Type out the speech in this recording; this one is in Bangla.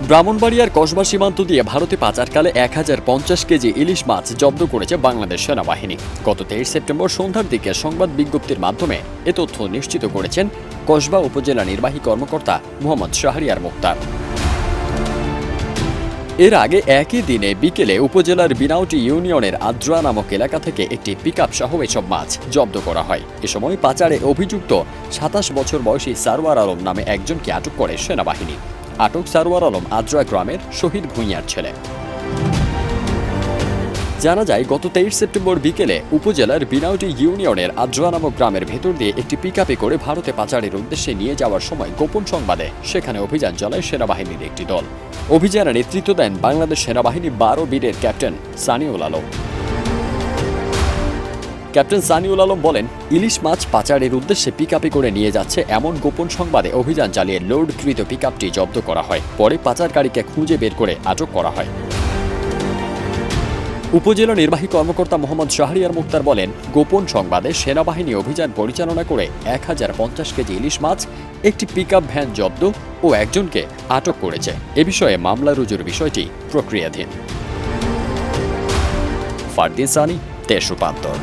ব্রাহ্মণবাড়িয়ার কসবা সীমান্ত দিয়ে ভারতে পাচারকালে 1050 কেজি ইলিশ মাছ জব্দ করেছে বাংলাদেশ সেনাবাহিনী। গত 23 সেপ্টেম্বর সন্ধ্যার দিকে সংবাদ বিজ্ঞপ্তির মাধ্যমে এ তথ্য নিশ্চিত করেছেন কসবা উপজেলা নির্বাহী কর্মকর্তা মোহাম্মদ শাহরিয়ার মুক্তার। এর আগে একই দিনে বিকেলে উপজেলার বিনাউটি ইউনিয়নের আদ্রা নামক এলাকা থেকে একটি পিকআপ সহ এসব মাছ জব্দ করা হয়। এ সময় পাচারে অভিযুক্ত 27 বছর বয়সী সারওয়ার আলম নামে একজনকে আটক করে সেনাবাহিনী। আটক সারওয়ার আলম আদ্রা গ্রামের শহীদ ভূঁইয়ার ছেলে। জানা যায়, গত 23 সেপ্টেম্বর বিকেলে উপজেলার বিনাউটি ইউনিয়নের আদ্রা নামক গ্রামের ভেতর দিয়ে একটি পিকআপে করে ভারতে পাচারের উদ্দেশ্যে নিয়ে যাওয়ার সময় গোপন সংবাদে সেখানে অভিযান চালায় সেনাবাহিনীর একটি দল। অভিযানে নেতৃত্ব দেন বাংলাদেশ সেনাবাহিনী 12 বীরের ক্যাপ্টেন সানিউল আলম। ক্যাপ্টেন সানিউল আলম বলেন, ইলিশ মাছ পাচারের উদ্দেশ্যে পিকআপে করে নিয়ে যাচ্ছে এমন গোপন সংবাদে অভিযান চালিয়ে লোডকৃত পিকআপটি জব্দ করা হয়। পরে পাচারকারীকে খুঁজে বের করে আটক করা হয়। উপজেলা নির্বাহী কর্মকর্তা মোহাম্মদ শাহরিয়ার মুক্তার বলেন, গোপন সংবাদে সেনাবাহিনী অভিযান পরিচালনা করে 1050 কেজি ইলিশ মাছ, একটি পিকআপ ভ্যান জব্দ ও একজনকে আটক করেছে। এ বিষয়ে মামলা রুজুর বিষয়টি প্রক্রিয়াধীন। ফারদিন সানি, দেশ রূপান্তর।